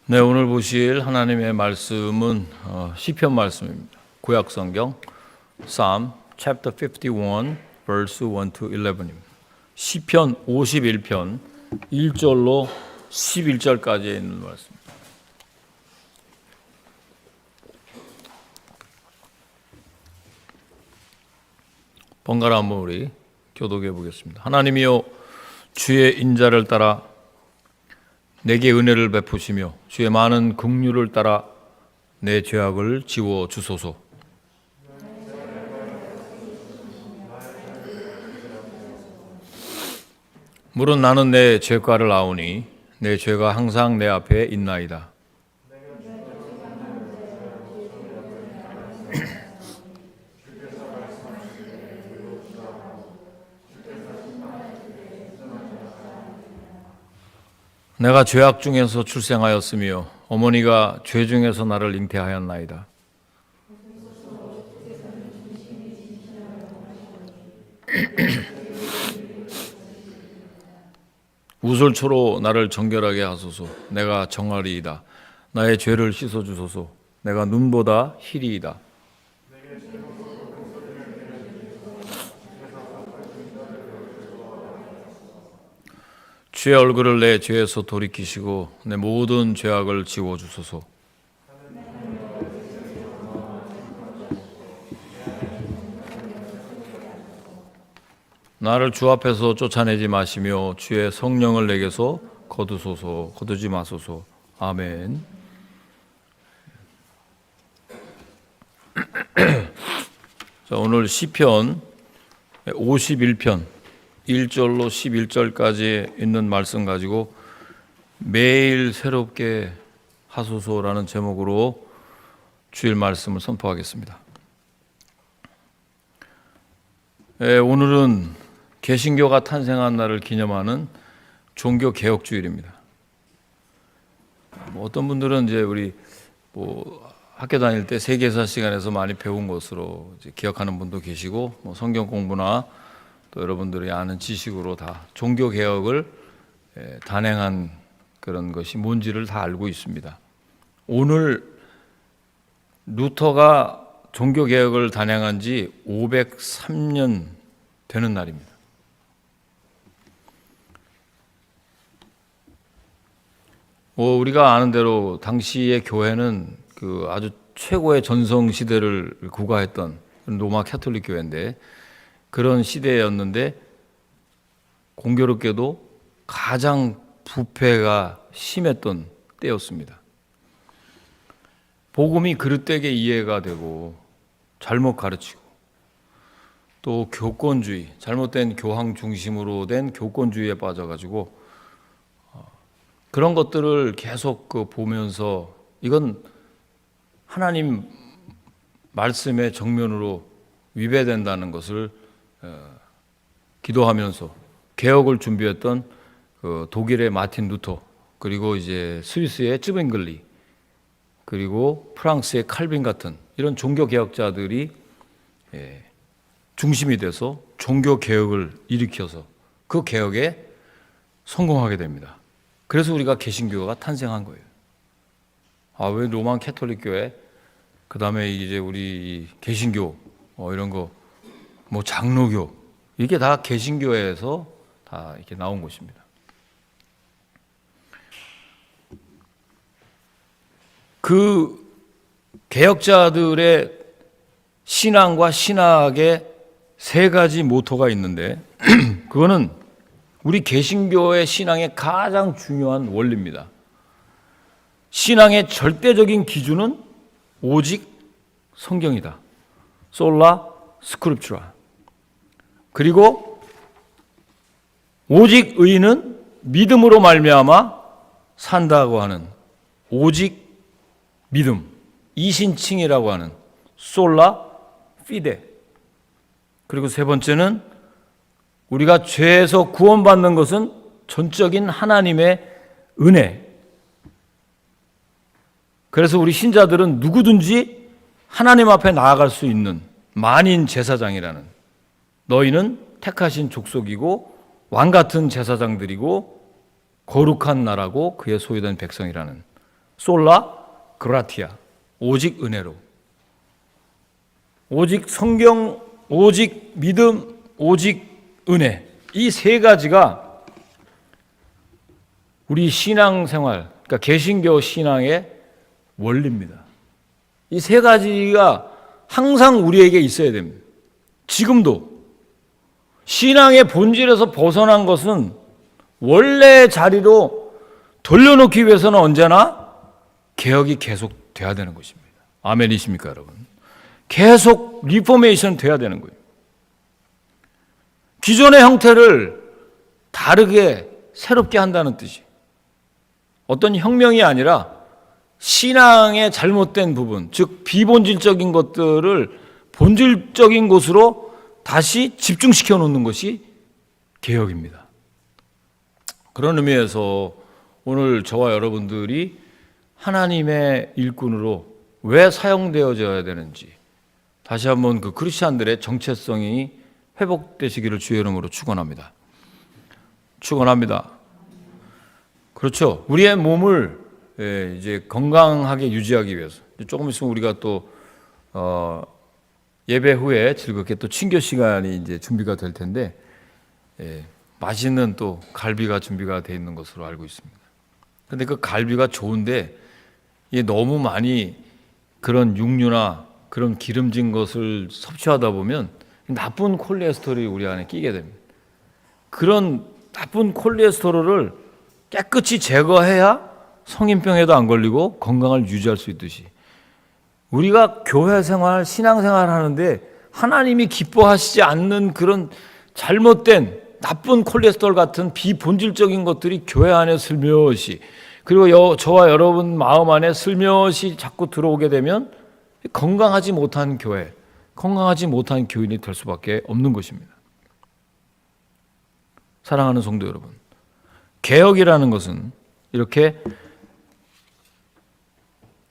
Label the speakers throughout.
Speaker 1: 네, 오늘 보실 하나님의 말씀은 시편 말씀입니다. 구약 성경 Psalm chapter 51 verse 1 to 11입니다. 시편 51편 1절로 11절까지 있는 말씀입니다. 번갈아 한번 우리 교독해 보겠습니다. 하나님이여, 주의 인자를 따라 내게 은혜를 베푸시며 주의 많은 긍휼을 따라 내 죄악을 지워 주소서. 물은 나는 내 죄과를 아오니 내 죄가 항상 내 앞에 있나이다. 내가 죄악 중에서 출생하였으며 어머니가 죄 중에서 나를 잉태하였나이다. 우솔초로 나를 정결하게 하소서. 내가 정하리이다. 나의 죄를 씻어주소서. 내가 눈보다 희리이다. 주의 얼굴을 내 죄에서 돌이키시고 내 모든 죄악을 지워주소서. 나를 주 앞에서 쫓아내지 마시며 주의 성령을 내게서 거두지 마소서. 아멘. 자, 오늘 시편 51편 1절로 11절까지 있는 말씀 가지고 매일 새롭게 하소서라는 제목으로 주일 말씀을 선포하겠습니다. 오늘은 개신교가 탄생한 날을 기념하는 종교개혁주일입니다. 어떤 분들은 이제 우리 학교 다닐 때 세계사 시간에서 많이 배운 것으로 이제 기억하는 분도 계시고, 성경 공부나 또 여러분들이 아는 지식으로 다 종교개혁을 단행한 그런 것이 뭔지를 다 알고 있습니다. 오늘 루터가 종교개혁을 단행한 지 503년 되는 날입니다. 우리가 아는 대로 당시의 교회는 그 아주 최고의 전성 시대를 구가했던 로마 캐톨릭 교회인데, 그런 시대였는데 공교롭게도 가장 부패가 심했던 때였습니다. 복음이 그릇되게 이해가 되고 잘못 가르치고 또 교권주의, 잘못된 교황 중심으로 된 교권주의에 빠져가지고 그런 것들을 계속 보면서 이건 하나님 말씀의 정면으로 위배된다는 것을 기도하면서 개혁을 준비했던 독일의 마틴 루터, 그리고 이제 스위스의 쯔빙글리, 그리고 프랑스의 칼빈 같은 이런 종교 개혁자들이 중심이 돼서 종교 개혁을 일으켜서 그 개혁에 성공하게 됩니다. 그래서 우리가 개신교가 탄생한 거예요. 왜 로마 캐톨릭 교회, 그 다음에 이제 우리 개신교, 이런 거, 장로교, 이게 다 개신교에서 다 이렇게 나온 것입니다. 그 개혁자들의 신앙과 신학의 세 가지 모토가 있는데, 그거는 우리 개신교의 신앙의 가장 중요한 원리입니다. 신앙의 절대적인 기준은 오직 성경이다. 솔라 스크립추라. 그리고 오직 의인은 믿음으로 말미암아 산다고 하는 오직 믿음, 이신칭이라고 하는 솔라 피데. 그리고 세 번째는 우리가 죄에서 구원받는 것은 전적인 하나님의 은혜. 그래서 우리 신자들은 누구든지 하나님 앞에 나아갈 수 있는 만인 제사장이라는, 너희는 택하신 족속이고 왕같은 제사장들이고 거룩한 나라고 그의 소유된 백성이라는 솔라 그라티아, 오직 은혜로. 오직 성경, 오직 믿음, 오직 은혜. 이 세 가지가 우리 신앙생활, 그러니까 개신교 신앙의 원리입니다. 이 세 가지가 항상 우리에게 있어야 됩니다. 지금도 신앙의 본질에서 벗어난 것은 원래 자리로 돌려놓기 위해서는 언제나 개혁이 계속 돼야 되는 것입니다. 아멘이십니까, 여러분? 계속 리포메이션 돼야 되는 거예요. 기존의 형태를 다르게 새롭게 한다는 뜻이, 어떤 혁명이 아니라 신앙의 잘못된 부분, 즉 비본질적인 것들을 본질적인 곳으로 다시 집중시켜 놓는 것이 개혁입니다. 그런 의미에서 오늘 저와 여러분들이 하나님의 일꾼으로 왜 사용되어져야 되는지 다시 한번 그 크리스찬들의 정체성이 회복되시기를 주의 이름으로 축원합니다. 축원합니다. 그렇죠. 우리의 몸을 이제 건강하게 유지하기 위해서 조금 있으면 우리가 또 예배 후에 즐겁게 또 친교 시간이 이제 준비가 될 텐데 맛있는 또 갈비가 준비가 되어 있는 것으로 알고 있습니다. 그런데 그 갈비가 좋은데 이게 너무 많이 그런 육류나 그런 기름진 것을 섭취하다 보면 나쁜 콜레스테롤이 우리 안에 끼게 됩니다. 그런 나쁜 콜레스테롤을 깨끗이 제거해야 성인병에도 안 걸리고 건강을 유지할 수 있듯이 우리가 교회 생활, 신앙 생활 하는데 하나님이 기뻐하시지 않는 그런 잘못된 나쁜 콜레스테롤 같은 비본질적인 것들이 교회 안에 슬며시, 그리고 저와 여러분 마음 안에 슬며시 자꾸 들어오게 되면 건강하지 못한 교회, 건강하지 못한 교인이 될 수밖에 없는 것입니다. 사랑하는 성도 여러분, 개혁이라는 것은 이렇게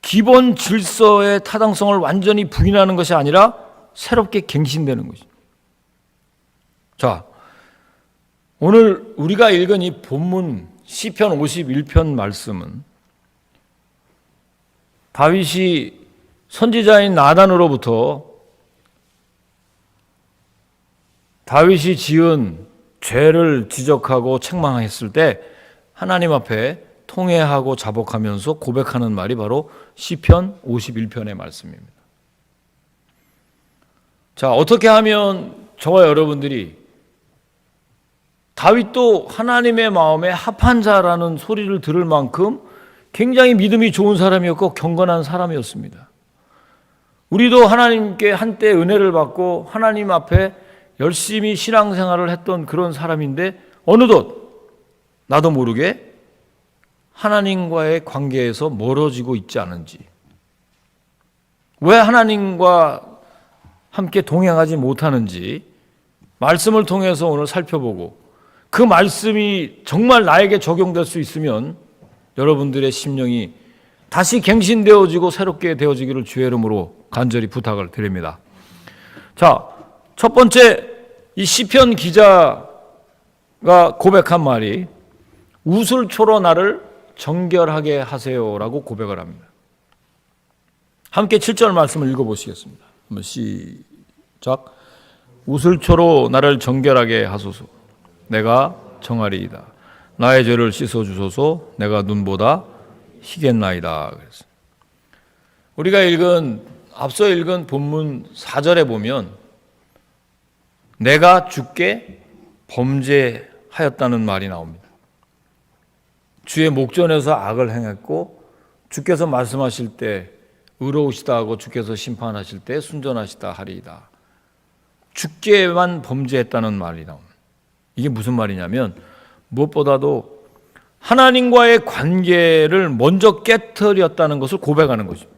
Speaker 1: 기본 질서의 타당성을 완전히 부인하는 것이 아니라 새롭게 갱신되는 것입니다. 자, 오늘 우리가 읽은 이 본문 시편 51편 말씀은 다윗이 선지자인 나단으로부터 다윗이 지은 죄를 지적하고 책망했을 때 하나님 앞에 통회하고 자복하면서 고백하는 말이 바로 시편 51편의 말씀입니다. 자, 어떻게 하면 저와 여러분들이 다윗도 하나님의 마음에 합한 자라는 소리를 들을 만큼 굉장히 믿음이 좋은 사람이었고 경건한 사람이었습니다. 우리도 하나님께 한때 은혜를 받고 하나님 앞에 열심히 신앙생활을 했던 그런 사람인데 어느덧 나도 모르게 하나님과의 관계에서 멀어지고 있지 않은지, 왜 하나님과 함께 동행하지 못하는지 말씀을 통해서 오늘 살펴보고 그 말씀이 정말 나에게 적용될 수 있으면 여러분들의 심령이 다시 갱신되어지고 새롭게 되어지기를 주의 이름으로 간절히 부탁을 드립니다. 자, 첫 번째 이 시편 기자가 고백한 말이 우슬초로 나를 정결하게 하세요라고 고백을 합니다. 함께 7절 말씀을 읽어보시겠습니다. 한번 시작. 우슬초로 나를 정결하게 하소서. 내가 정하리이다. 나의 죄를 씻어주소서. 내가 눈보다 희겠나이다. 그랬어요. 우리가 앞서 읽은 본문 4절에 보면 내가 주께 범죄하였다는 말이 나옵니다. 주의 목전에서 악을 행했고 주께서 말씀하실 때 의로우시다 하고 주께서 심판하실 때 순전하시다 하리이다. 주께만 범죄했다는 말이 나옵니다. 이게 무슨 말이냐면 무엇보다도 하나님과의 관계를 먼저 깨트렸다는 것을 고백하는 것입니다.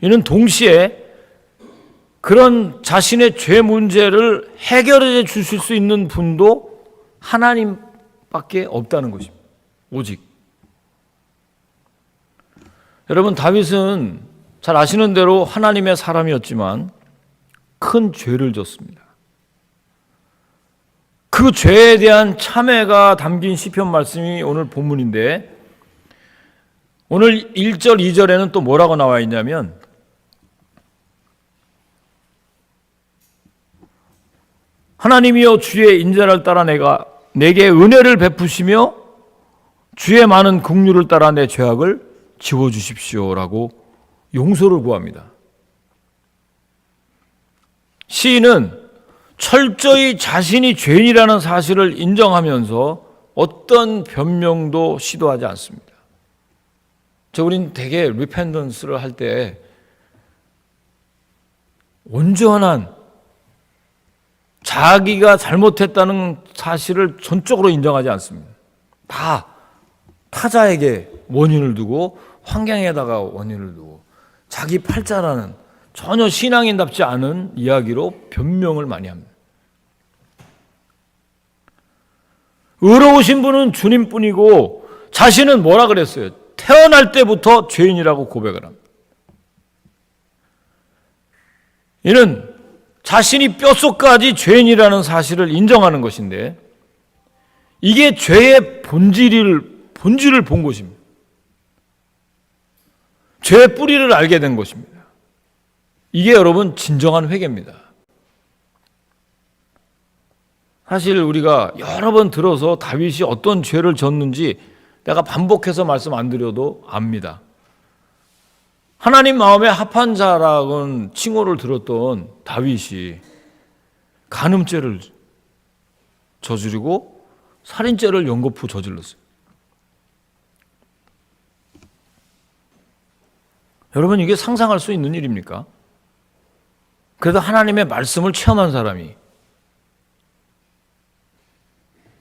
Speaker 1: 이는 동시에 그런 자신의 죄 문제를 해결해 주실 수 있는 분도 하나님밖에 없다는 것입니다. 오직. 여러분, 다윗은 잘 아시는 대로 하나님의 사람이었지만 큰 죄를 졌습니다. 그 죄에 대한 참회가 담긴 시편 말씀이 오늘 본문인데 오늘 1절, 2절에는 또 뭐라고 나와 있냐면 하나님이여 주의 인자를 따라 내게 은혜를 베푸시며 주의 많은 긍휼을 따라 내 죄악을 지워주십시오라고 용서를 구합니다. 시인은 철저히 자신이 죄인이라는 사실을 인정하면서 어떤 변명도 시도하지 않습니다. 우린 되게 리펜던스를 할 때 온전한 자기가 잘못했다는 사실을 전적으로 인정하지 않습니다. 다 타자에게 원인을 두고 환경에다가 원인을 두고 자기 팔자라는 전혀 신앙인답지 않은 이야기로 변명을 많이 합니다. 의로우신 분은 주님뿐이고 자신은 뭐라 그랬어요? 태어날 때부터 죄인이라고 고백을 합니다. 이는 자신이 뼛속까지 죄인이라는 사실을 인정하는 것인데 이게 죄의 본질을 본 것입니다. 죄의 뿌리를 알게 된 것입니다. 이게 여러분 진정한 회개입니다. 사실 우리가 여러 번 들어서 다윗이 어떤 죄를 졌는지 내가 반복해서 말씀 안 드려도 압니다. 하나님 마음에 합한 자라는 칭호를 들었던 다윗이 간음죄를 저지르고 살인죄를 연거푸 저질렀어요. 여러분 이게 상상할 수 있는 일입니까? 그래도 하나님의 말씀을 체험한 사람이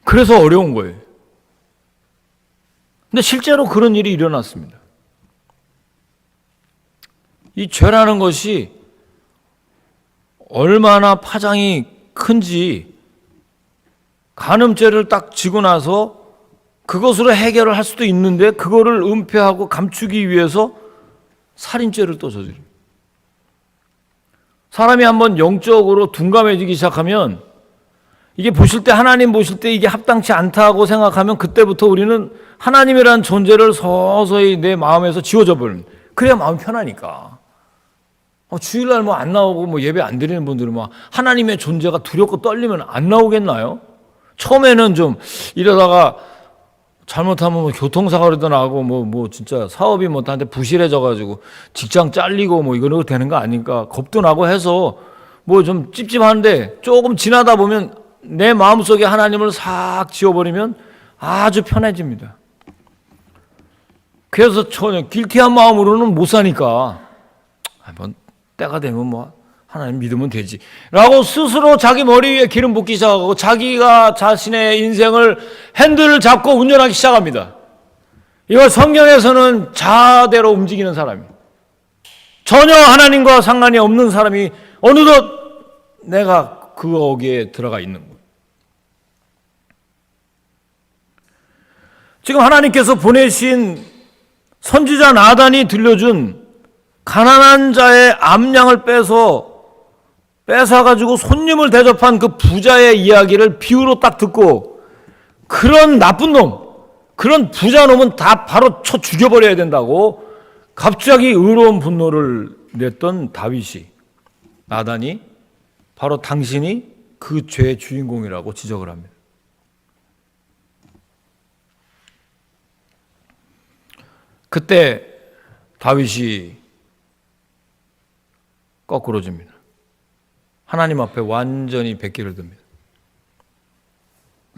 Speaker 1: 그래서 어려운 거예요. 근데 실제로 그런 일이 일어났습니다. 이 죄라는 것이 얼마나 파장이 큰지 간음죄를 딱 지고 나서 그것으로 해결을 할 수도 있는데 그거를 은폐하고 감추기 위해서 살인죄를 또 저지릅니다. 사람이 한번 영적으로 둔감해지기 시작하면 이게 보실 때 하나님 보실 때 이게 합당치 않다고 생각하면 그때부터 우리는 하나님이라는 존재를 서서히 내 마음에서 지워져 버립니다. 그래야 마음이 편하니까. 주일날 뭐 안 나오고 뭐 예배 안 드리는 분들은 막 하나님의 존재가 두렵고 떨리면 안 나오겠나요? 처음에는 좀 이러다가 잘못하면 뭐 교통사고라도 나고 뭐 진짜 사업이 뭐 다한테 부실해져가지고 직장 잘리고 뭐 이거 되는 거 아닐까 겁도 나고 해서 뭐 좀 찝찝한데 조금 지나다 보면 내 마음속에 하나님을 싹 지워버리면 아주 편해집니다. 그래서 전혀 길티한 마음으로는 못 사니까 한번 때가 되면 뭐 하나님 믿으면 되지 라고 스스로 자기 머리 위에 기름 붓기 시작하고 자기가 자신의 인생을 핸들을 잡고 운전하기 시작합니다. 이걸 성경에서는 자아대로 움직이는 사람이에요. 전혀 하나님과 상관이 없는 사람이 어느덧 내가 거기에 들어가 있는 거예요. 지금 하나님께서 보내신 선지자 나단이 들려준 가난한 자의 암양을 뺏어가지고 손님을 대접한 그 부자의 이야기를 비유로 딱 듣고 그런 나쁜 놈, 그런 부자 놈은 다 바로 쳐 죽여버려야 된다고 갑자기 의로운 분노를 냈던 다윗이 나단이 바로 당신이 그 죄의 주인공이라고 지적을 합니다. 그때 다윗이 거꾸로집니다. 하나님 앞에 완전히 백기를 듭니다.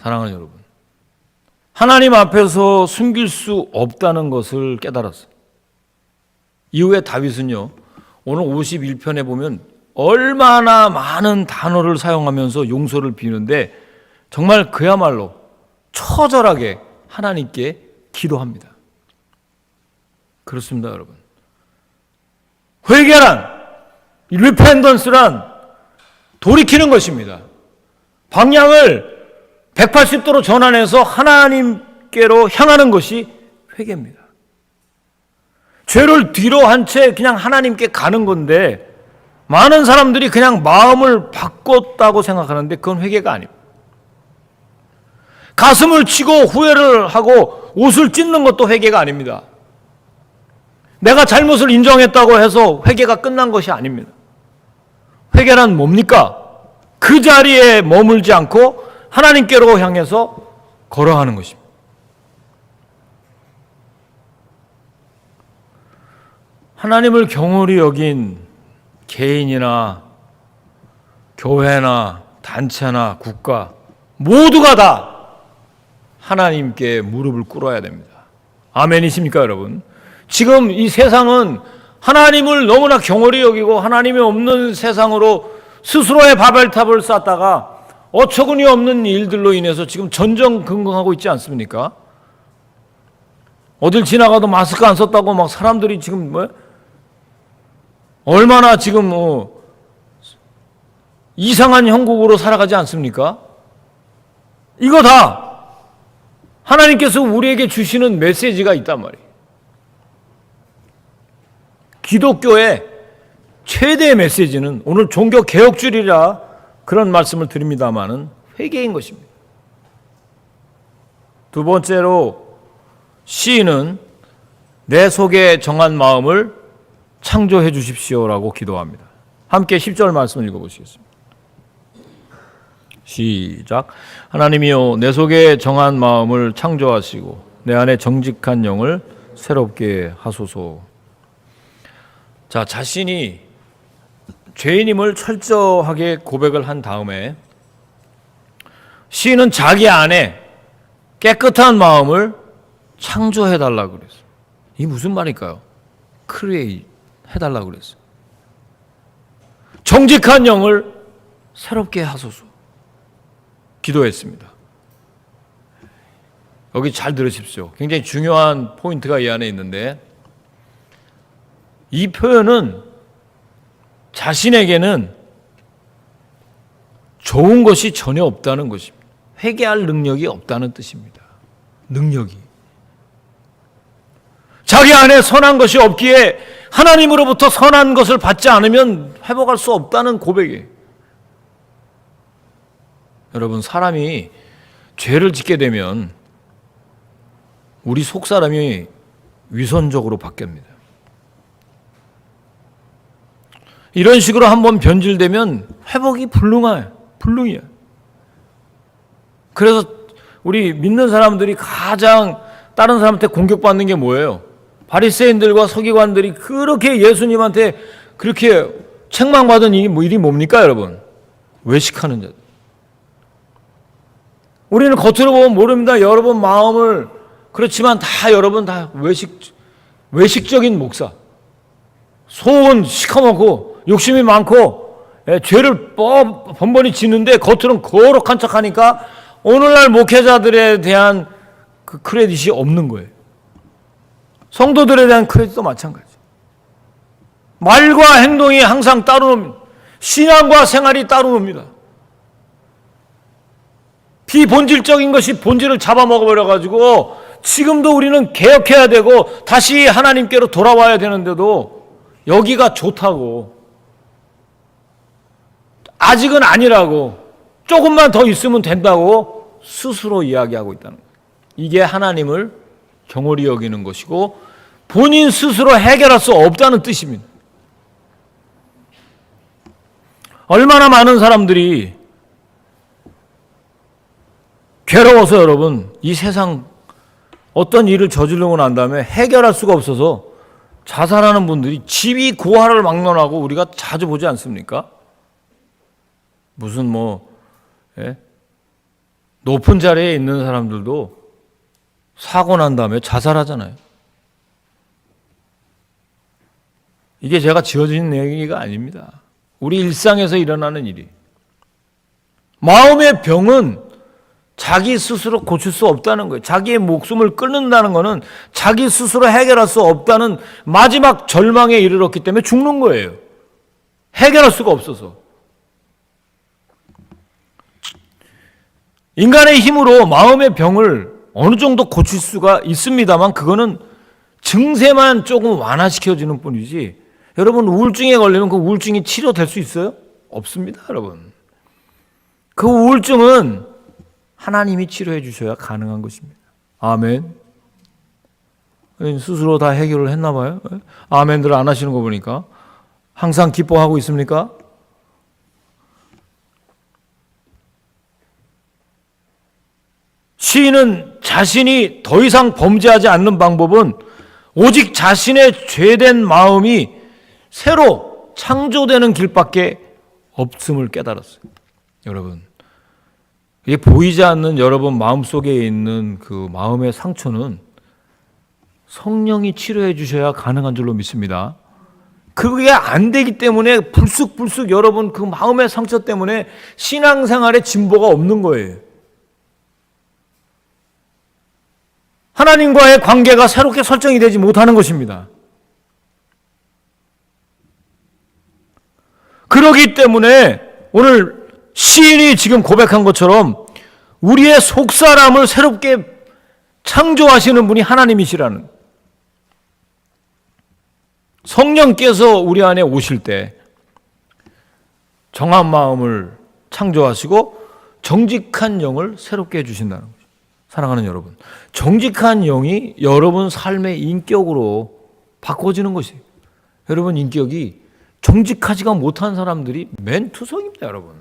Speaker 1: 사랑하는 여러분, 하나님 앞에서 숨길 수 없다는 것을 깨달았어요. 이후에 다윗은요, 오늘 51편에 보면 얼마나 많은 단어를 사용하면서 용서를 비는데 정말 그야말로 처절하게 하나님께 기도합니다. 그렇습니다, 여러분. 회개란, 리펜던스란 돌이키는 것입니다. 방향을 180도로 전환해서 하나님께로 향하는 것이 회개입니다. 죄를 뒤로 한 채 그냥 하나님께 가는 건데 많은 사람들이 그냥 마음을 바꿨다고 생각하는데 그건 회개가 아닙니다. 가슴을 치고 후회를 하고 옷을 찢는 것도 회개가 아닙니다. 내가 잘못을 인정했다고 해서 회개가 끝난 것이 아닙니다. 회개란 뭡니까? 그 자리에 머물지 않고 하나님께로 향해서 걸어가는 것입니다. 하나님을 경홀히 여긴 개인이나 교회나 단체나 국가 모두가 다 하나님께 무릎을 꿇어야 됩니다. 아멘이십니까, 여러분? 지금 이 세상은 하나님을 너무나 경홀히 여기고 하나님이 없는 세상으로 스스로의 바벨탑을 쌓다가 어처구니 없는 일들로 인해서 지금 전전긍긍하고 있지 않습니까? 어딜 지나가도 마스크 안 썼다고 막 사람들이 지금 얼마나 지금 이상한 형국으로 살아가지 않습니까? 이거 다 하나님께서 우리에게 주시는 메시지가 있단 말이에요. 기독교의 최대의 메시지는 오늘 종교개혁주의라 그런 말씀을 드립니다마는 회개인 것입니다. 두 번째로 시인은 내 속에 정한 마음을 창조해 주십시오라고 기도합니다. 함께 10절 말씀 읽어보시겠습니다. 시작. 하나님이여 내 속에 정한 마음을 창조하시고 내 안에 정직한 영을 새롭게 하소서. 자, 자신이 죄인임을 철저하게 고백을 한 다음에 시인은 자기 안에 깨끗한 마음을 창조해달라고 그랬어요. 이게 무슨 말일까요? 크리에이트 해달라고 그랬어요. 정직한 영을 새롭게 하소서 기도했습니다. 여기 잘 들으십시오. 굉장히 중요한 포인트가 이 안에 있는데 이 표현은 자신에게는 좋은 것이 전혀 없다는 것입니다. 회개할 능력이 없다는 뜻입니다. 능력이. 자기 안에 선한 것이 없기에 하나님으로부터 선한 것을 받지 않으면 회복할 수 없다는 고백이에요. 여러분, 사람이 죄를 짓게 되면 우리 속사람이 위선적으로 바뀝니다. 이런 식으로 한번 변질되면 회복이 불능이에요. 그래서 우리 믿는 사람들이 가장 다른 사람한테 공격받는 게 뭐예요? 바리새인들과 서기관들이 그렇게 예수님한테 그렇게 책망받은 일이 뭡니까, 여러분? 외식하는 자들. 우리는 겉으로 보면 모릅니다. 여러분 마음을 그렇지만 다 여러분 다 외식적인 목사. 속은 시커멓고 욕심이 많고 죄를 번번이 짓는데 겉으로는 거룩한 척하니까 오늘날 목회자들에 대한 그 크레딧이 없는 거예요. 성도들에 대한 크레딧도 마찬가지. 말과 행동이 항상 따로 놉니다. 신앙과 생활이 따로 놉니다. 비본질적인 것이 본질을 잡아먹어버려가지고 지금도 우리는 개혁해야 되고 다시 하나님께로 돌아와야 되는데도 여기가 좋다고 아직은 아니라고 조금만 더 있으면 된다고 스스로 이야기하고 있다는 거예요. 이게 하나님을 경홀히 여기는 것이고 본인 스스로 해결할 수 없다는 뜻입니다. 얼마나 많은 사람들이 괴로워서 여러분 이 세상 어떤 일을 저지르고 난 다음에 해결할 수가 없어서 자살하는 분들이 집이 고아를 막론하고 우리가 자주 보지 않습니까? 무슨 높은 자리에 있는 사람들도 사고 난 다음에 자살하잖아요. 이게 제가 지어진 얘기가 아닙니다. 우리 일상에서 일어나는 일이. 마음의 병은 자기 스스로 고칠 수 없다는 거예요. 자기의 목숨을 끊는다는 것은 자기 스스로 해결할 수 없다는 마지막 절망에 이르렀기 때문에 죽는 거예요. 해결할 수가 없어서. 인간의 힘으로 마음의 병을 어느 정도 고칠 수가 있습니다만 그거는 증세만 조금 완화시켜주는 뿐이지 여러분 우울증에 걸리면 그 우울증이 치료될 수 있어요? 없습니다, 여러분. 그 우울증은 하나님이 치료해 주셔야 가능한 것입니다. 아멘. 스스로 다 해결을 했나 봐요. 아멘들 안 하시는 거 보니까. 항상 기뻐하고 있습니까? 시인은 자신이 더 이상 범죄하지 않는 방법은 오직 자신의 죄된 마음이 새로 창조되는 길밖에 없음을 깨달았어요. 여러분, 이게 보이지 않는 여러분 마음속에 있는 그 마음의 상처는 성령이 치료해 주셔야 가능한 줄로 믿습니다. 그게 안 되기 때문에 불쑥불쑥 여러분 그 마음의 상처 때문에 신앙생활에 진보가 없는 거예요. 하나님과의 관계가 새롭게 설정이 되지 못하는 것입니다. 그러기 때문에 오늘 시인이 지금 고백한 것처럼 우리의 속사람을 새롭게 창조하시는 분이 하나님이시라는, 성령께서 우리 안에 오실 때 정한 마음을 창조하시고 정직한 영을 새롭게 해주신다는 거죠. 사랑하는 여러분, 정직한 영이 여러분 삶의 인격으로 바꿔지는 것이에요. 여러분 인격이 정직하지가 못한 사람들이 맨투성입니다. 여러분,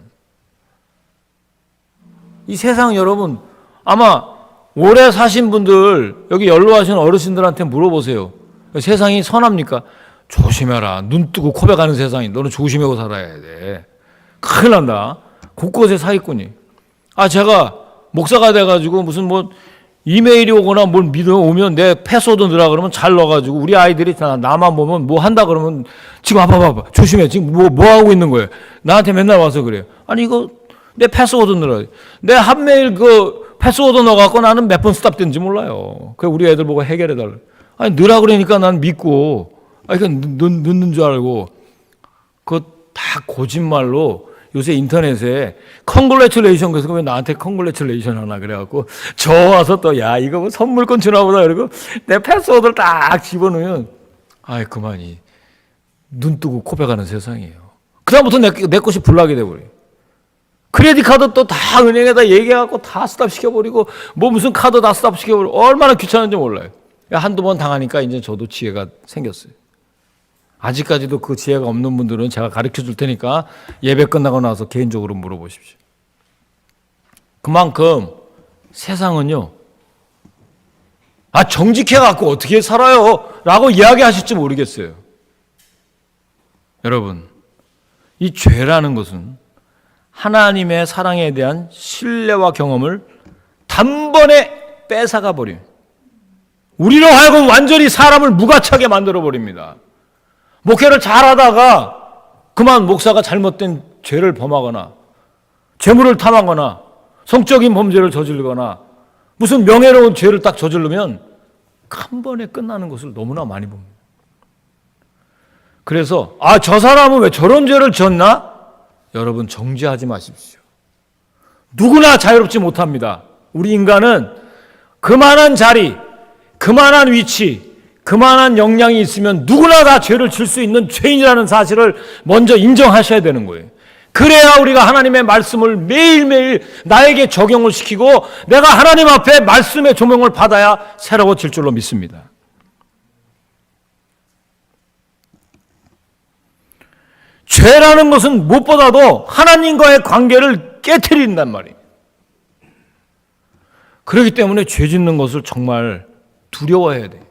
Speaker 1: 이 세상 여러분 아마 오래 사신 분들, 여기 연로하신 어르신들한테 물어보세요. 세상이 선합니까? 조심해라. 눈 뜨고 코베 가는 세상이, 너는 조심하고 살아야 돼. 큰일 난다. 곳곳에 사기꾼이. 제가 목사가 돼가지고 무슨 뭐 이메일이 오거나 뭘 믿어오면 내 패스워드 넣으라 그러면 잘 넣어가지고 우리 아이들이 나만 보면 뭐 한다 그러면 지금 봐봐 조심해. 지금 뭐 하고 있는 거예요. 나한테 맨날 와서 그래요. 아니 이거 내 패스워드 넣으라. 내 한메일 그 패스워드 넣어갖고 나는 몇 번 스탑된지 몰라요. 그래 우리 애들 보고 해결해달라. 아니 넣으라 그러니까 난 믿고 넣는 줄 알고. 그거 다 거짓말로 요새 인터넷에 컨글래츄레이션, 그래서 왜 나한테 컨글래츄레이션 하나 그래갖고 저 와서 또 야 이거 뭐 선물권 주나 보다 그러고 내 패스워드를 딱 집어넣으면 그만이 눈 뜨고 코 베가는 세상이에요. 그다음부터 내 것이 불나게 돼버려요. 크레딧 카드 또 다 은행에다 얘기해갖고 다 스탑 시켜버리고 뭐 무슨 카드 다 스탑 시켜버리고 얼마나 귀찮은지 몰라요. 한두 번 당하니까 이제 저도 지혜가 생겼어요. 아직까지도 그 지혜가 없는 분들은 제가 가르쳐 줄 테니까 예배 끝나고 나서 개인적으로 물어보십시오. 그만큼 세상은요, 정직해갖고 어떻게 살아요? 라고 이야기하실지 모르겠어요. 여러분, 이 죄라는 것은 하나님의 사랑에 대한 신뢰와 경험을 단번에 뺏어가 버려요. 우리로 하여금 완전히 사람을 무가차게 만들어 버립니다. 목회를 잘하다가 그만 목사가 잘못된 죄를 범하거나 재물을 탐하거나 성적인 범죄를 저지르거나 무슨 명예로운 죄를 딱 저지르면 한 번에 끝나는 것을 너무나 많이 봅니다. 그래서 저 사람은 왜 저런 죄를 지었나? 여러분 정죄하지 마십시오. 누구나 자유롭지 못합니다. 우리 인간은 그만한 자리, 그만한 위치, 그만한 역량이 있으면 누구나 다 죄를 질 수 있는 죄인이라는 사실을 먼저 인정하셔야 되는 거예요. 그래야 우리가 하나님의 말씀을 매일매일 나에게 적용을 시키고 내가 하나님 앞에 말씀의 조명을 받아야 새로워질 줄로 믿습니다. 죄라는 것은 무엇보다도 하나님과의 관계를 깨트린단 말이에요. 그렇기 때문에 죄 짓는 것을 정말 두려워해야 돼요.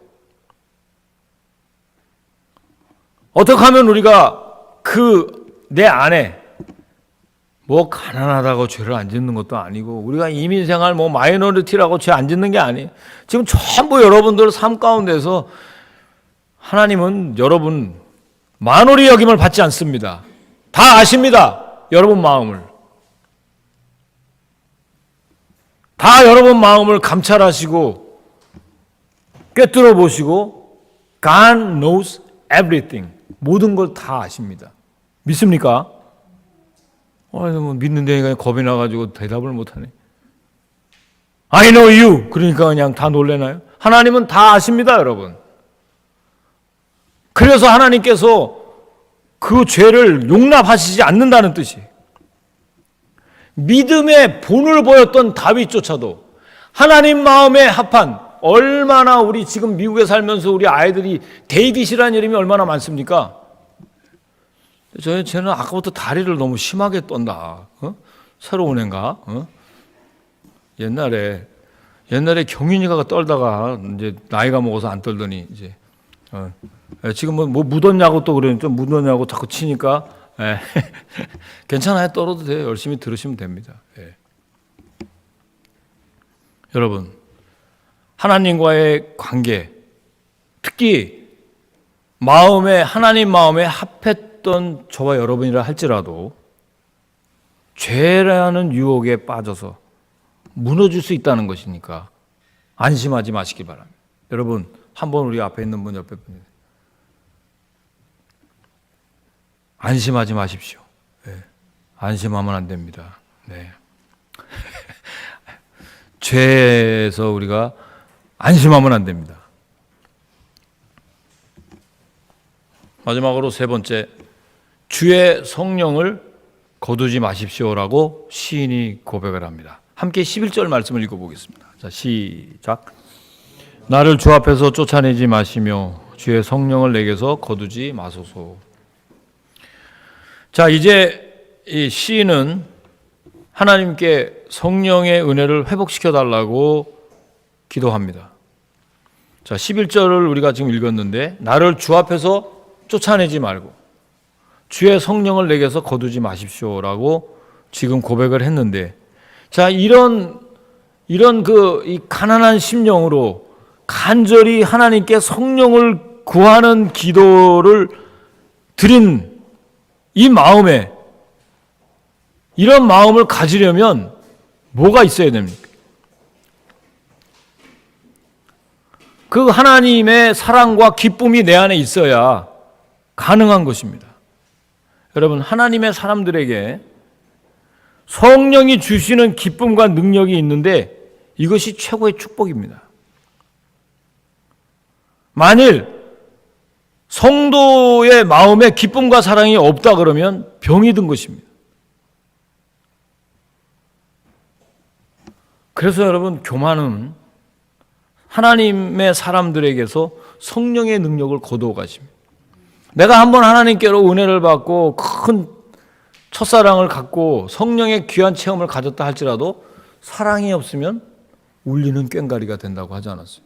Speaker 1: 어떻게 하면 우리가 내 안에 뭐 가난하다고 죄를 안 짓는 것도 아니고 우리가 이민생활 마이너리티라고 죄 안 짓는 게 아니에요. 지금 전부 여러분들 삶 가운데서 하나님은 여러분 만홀히 여김을 받지 않습니다. 다 아십니다. 여러분 마음을. 다 여러분 마음을 감찰하시고 꿰뚫어 보시고 God knows everything. 모든 걸 다 아십니다. 믿습니까? 믿는데 겁이 나가지고 대답을 못하네. I know you. 그러니까 그냥 다 놀래나요? 하나님은 다 아십니다, 여러분. 그래서 하나님께서 그 죄를 용납하시지 않는다는 뜻이에요. 믿음의 본을 보였던 다윗조차도 하나님 마음에 합한 얼마나 우리 지금 미국에 살면서 우리 아이들이 데이빗이라는 이름이 얼마나 많습니까? 쟤는 아까부터 다리를 너무 심하게 떤다. 새로운 애인가? 옛날에 경윤이가 떨다가 이제 나이가 먹어서 안 떨더니 이제 지금 뭐 묻었냐고 또 그러니 좀 묻었냐고 자꾸 치니까 괜찮아요. 떨어도 돼요. 열심히 들으시면 됩니다. 여러분, 하나님과의 관계, 특히 하나님 마음에 합했던 저와 여러분이라 할지라도 죄라는 유혹에 빠져서 무너질 수 있다는 것이니까 안심하지 마시기 바랍니다. 여러분, 한번 우리 앞에 있는 분, 옆에 분, 안심하지 마십시오. 안심하면 안 됩니다. 죄에서 우리가 안심하면 안 됩니다. 마지막으로 세 번째, 주의 성령을 거두지 마십시오라고 시인이 고백을 합니다. 함께 11절 말씀을 읽어보겠습니다. 자, 시작. 나를 주 앞에서 쫓아내지 마시며 주의 성령을 내게서 거두지 마소서. 자, 이제 이 시인은 하나님께 성령의 은혜를 회복시켜 달라고 기도합니다. 자, 11절을 우리가 지금 읽었는데, 나를 주 앞에서 쫓아내지 말고 주의 성령을 내게서 거두지 마십시오라고 지금 고백을 했는데, 자, 이런 이 가난한 심령으로 간절히 하나님께 성령을 구하는 기도를 드린 이 마음에, 이런 마음을 가지려면 뭐가 있어야 됩니까? 그 하나님의 사랑과 기쁨이 내 안에 있어야 가능한 것입니다. 여러분, 하나님의 사람들에게 성령이 주시는 기쁨과 능력이 있는데 이것이 최고의 축복입니다. 만일 성도의 마음에 기쁨과 사랑이 없다 그러면 병이 든 것입니다. 그래서 여러분, 교만은 하나님의 사람들에게서 성령의 능력을 거두어 가십니다. 내가 한번 하나님께로 은혜를 받고 큰 첫사랑을 갖고 성령의 귀한 체험을 가졌다 할지라도 사랑이 없으면 울리는 꽹과리가 된다고 하지 않았어요?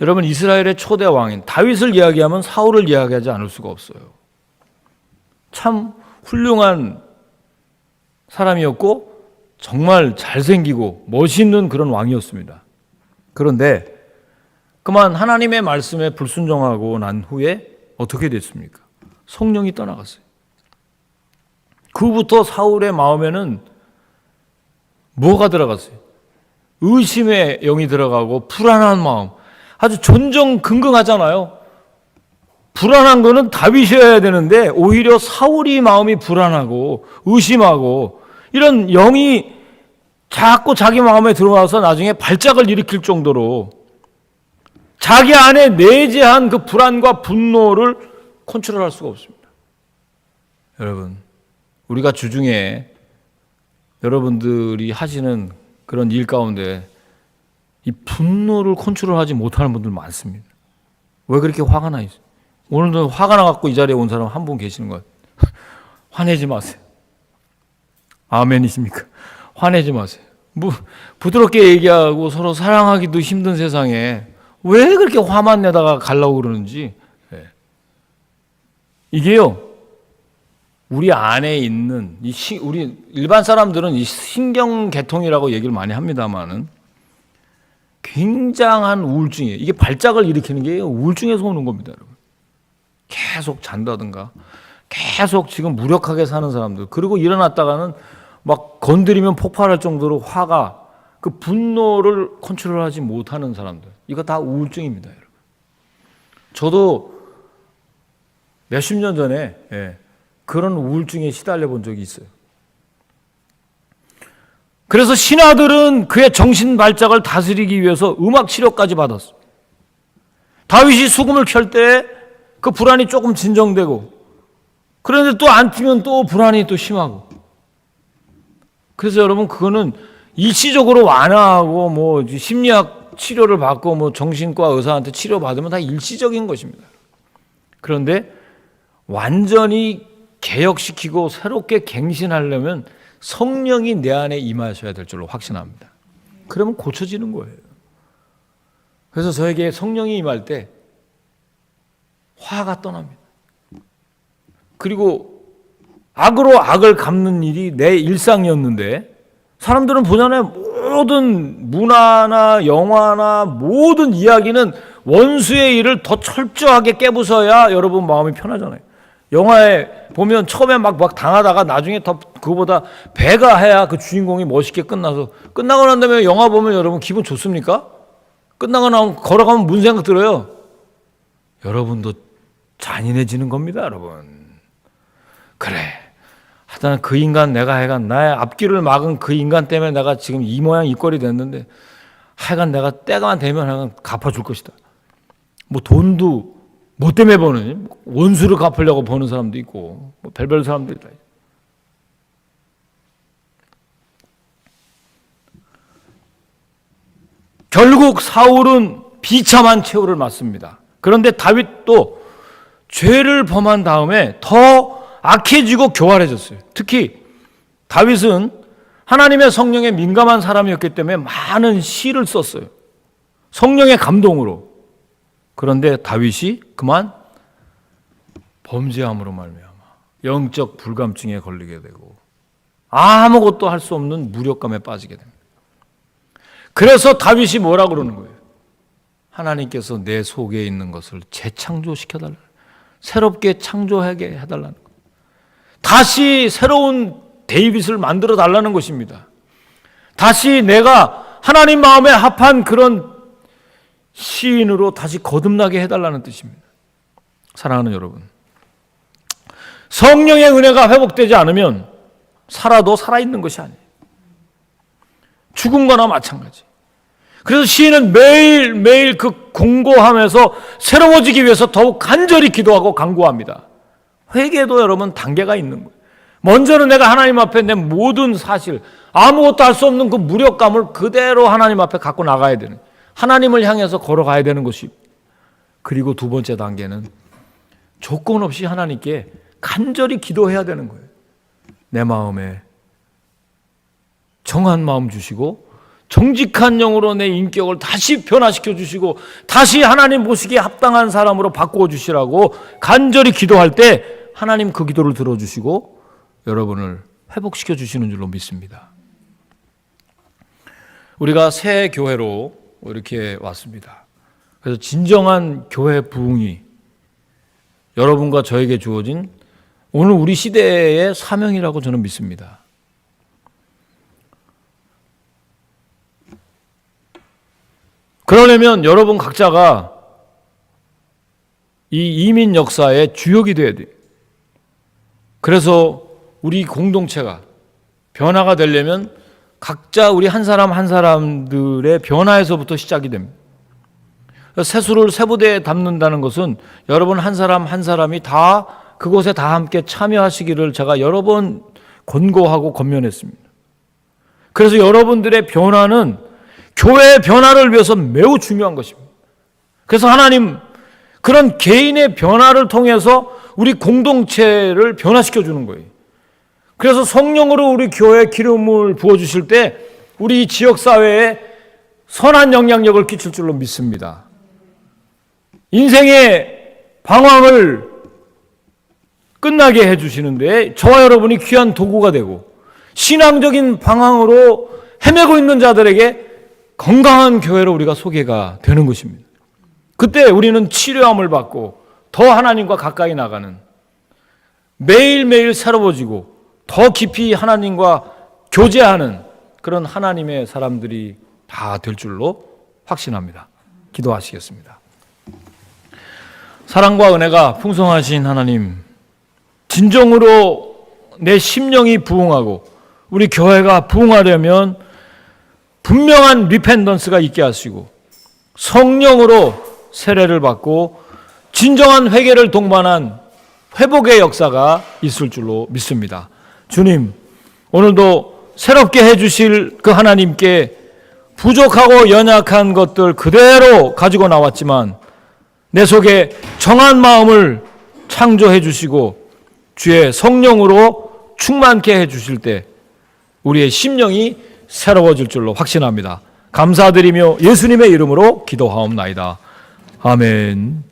Speaker 1: 여러분, 이스라엘의 초대 왕인 다윗을 이야기하면 사울을 이야기하지 않을 수가 없어요. 참 훌륭한 사람이었고 정말 잘생기고 멋있는 그런 왕이었습니다. 그런데 그만 하나님의 말씀에 불순종하고 난 후에 어떻게 됐습니까? 성령이 떠나갔어요. 그부터 사울의 마음에는 뭐가 들어갔어요? 의심의 영이 들어가고 불안한 마음, 아주 전전긍긍하잖아요. 불안한 거는 다윗이어야 되는데 오히려 사울이 마음이 불안하고 의심하고 이런 영이 자꾸 자기 마음에 들어와서 나중에 발작을 일으킬 정도로 자기 안에 내재한 그 불안과 분노를 컨트롤할 수가 없습니다. 여러분, 우리가 주중에 여러분들이 하시는 그런 일 가운데 이 분노를 컨트롤하지 못하는 분들 많습니다. 왜 그렇게 화가 나 있어요? 오늘도 화가 나갖고 이 자리에 온 사람 한 분 계시는 것 같아요. 화내지 마세요. 아멘이십니까? 화내지 마세요. 뭐 부드럽게 얘기하고 서로 사랑하기도 힘든 세상에 왜 그렇게 화만 내다가 가려고 그러는지. 이게요, 우리 안에 있는 우리 일반 사람들은 이 신경계통이라고 얘기를 많이 합니다만은 굉장한 우울증이에요. 이게 발작을 일으키는 게 우울증에서 오는 겁니다, 여러분. 계속 잔다든가, 계속 지금 무력하게 사는 사람들, 그리고 일어났다가는 막 건드리면 폭발할 정도로 화가, 그 분노를 컨트롤하지 못하는 사람들, 이거 다 우울증입니다, 여러분. 저도 몇십 년 전에 그런 우울증에 시달려 본 적이 있어요. 그래서 신하들은 그의 정신 발작을 다스리기 위해서 음악 치료까지 받았어요. 다윗이 수금을 켤 때 그 불안이 조금 진정되고, 그런데 또 안 뛰면 또 불안이 또 심하고. 그래서 여러분, 그거는 일시적으로 완화하고 뭐 심리학 치료를 받고 뭐 정신과 의사한테 치료받으면 다 일시적인 것입니다. 그런데 완전히 개혁시키고 새롭게 갱신하려면 성령이 내 안에 임하셔야 될 줄로 확신합니다. 그러면 고쳐지는 거예요. 그래서 저에게 성령이 임할 때 화가 떠납니다. 그리고 악으로 악을 갚는 일이 내 일상이었는데 사람들은 보잖아요. 모든 문화나 영화나 모든 이야기는 원수의 일을 더 철저하게 깨부숴야 여러분 마음이 편하잖아요. 영화에 보면 처음에 막 당하다가 나중에 더 그거보다 배가 해야 그 주인공이 멋있게 끝나고 난 다음에 영화 보면 여러분 기분 좋습니까? 끝나고 나면 걸어가면 무슨 생각 들어요? 여러분도 잔인해지는 겁니다, 여러분. 그래. 하여튼 그 인간 내가 하여간 나의 앞길을 막은 그 인간 때문에 내가 지금 이 모양 이 꼴이 됐는데 하여간 내가 때가만 되면 하여간 갚아줄 것이다. 뭐 돈도 뭐 때문에 버느니? 원수를 갚으려고 버는 사람도 있고 뭐 별별 사람들이 다 있고. 결국 사울은 비참한 최후를 맞습니다. 그런데 다윗도 죄를 범한 다음에 더 악해지고 교활해졌어요. 특히 다윗은 하나님의 성령에 민감한 사람이었기 때문에 많은 시를 썼어요. 성령의 감동으로. 그런데 다윗이 그만 범죄함으로 말미암아 영적 불감증에 걸리게 되고 아무것도 할 수 없는 무력감에 빠지게 됩니다. 그래서 다윗이 뭐라 그러는 거예요? 하나님께서 내 속에 있는 것을 재창조시켜달라. 새롭게 창조하게 해달라는 거예요. 다시 새로운 데이빗을 만들어 달라는 것입니다. 다시 내가 하나님 마음에 합한 그런 시인으로 다시 거듭나게 해달라는 뜻입니다. 사랑하는 여러분, 성령의 은혜가 회복되지 않으면 살아도 살아있는 것이 아니에요. 죽은 거나 마찬가지. 그래서 시인은 매일매일 그 공고하면서 새로워지기 위해서 더욱 간절히 기도하고 간구합니다. 회개도 여러분 단계가 있는 거예요. 먼저는 내가 하나님 앞에 내 모든 사실, 아무것도 할 수 없는 그 무력감을 그대로 하나님 앞에 갖고 나가야 되는, 하나님을 향해서 걸어가야 되는 것이. 그리고 두 번째 단계는 조건 없이 하나님께 간절히 기도해야 되는 거예요. 내 마음에 정한 마음 주시고 정직한 영으로 내 인격을 다시 변화시켜 주시고 다시 하나님 보시기에 합당한 사람으로 바꾸어 주시라고 간절히 기도할 때 하나님 그 기도를 들어주시고 여러분을 회복시켜 주시는 줄로 믿습니다. 우리가 새 교회로 이렇게 왔습니다. 그래서 진정한 교회 부흥이 여러분과 저에게 주어진 오늘 우리 시대의 사명이라고 저는 믿습니다. 그러려면 여러분 각자가 이 이민 역사의 주역이 되어야 돼요. 그래서 우리 공동체가 변화가 되려면 각자 우리 한 사람 한 사람들의 변화에서부터 시작이 됩니다. 세수를 세 부대에 담는다는 것은 여러분 한 사람 한 사람이 다 그곳에 다 함께 참여하시기를 제가 여러 번 권고하고 권면했습니다. 그래서 여러분들의 변화는 교회의 변화를 위해서 매우 중요한 것입니다. 그래서 하나님 그런 개인의 변화를 통해서 우리 공동체를 변화시켜 주는 거예요. 그래서 성령으로 우리 교회에 기름을 부어주실 때 우리 지역사회에 선한 영향력을 끼칠 줄로 믿습니다. 인생의 방황을 끝나게 해주시는데 저와 여러분이 귀한 도구가 되고 신앙적인 방황으로 헤매고 있는 자들에게 건강한 교회로 우리가 소개가 되는 것입니다. 그때 우리는 치료함을 받고 더 하나님과 가까이 나가는 매일매일 새로워지고 더 깊이 하나님과 교제하는 그런 하나님의 사람들이 다 될 줄로 확신합니다. 기도하시겠습니다. 사랑과 은혜가 풍성하신 하나님, 진정으로 내 심령이 부흥하고 우리 교회가 부흥하려면 분명한 리펜던스가 있게 하시고 성령으로 세례를 받고 진정한 회개를 동반한 회복의 역사가 있을 줄로 믿습니다. 주님, 오늘도 새롭게 해주실 그 하나님께 부족하고 연약한 것들 그대로 가지고 나왔지만 내 속에 정한 마음을 창조해 주시고 주의 성령으로 충만케 해 주실 때 우리의 심령이 새로워질 줄로 확신합니다. 감사드리며 예수님의 이름으로 기도하옵나이다. 아멘.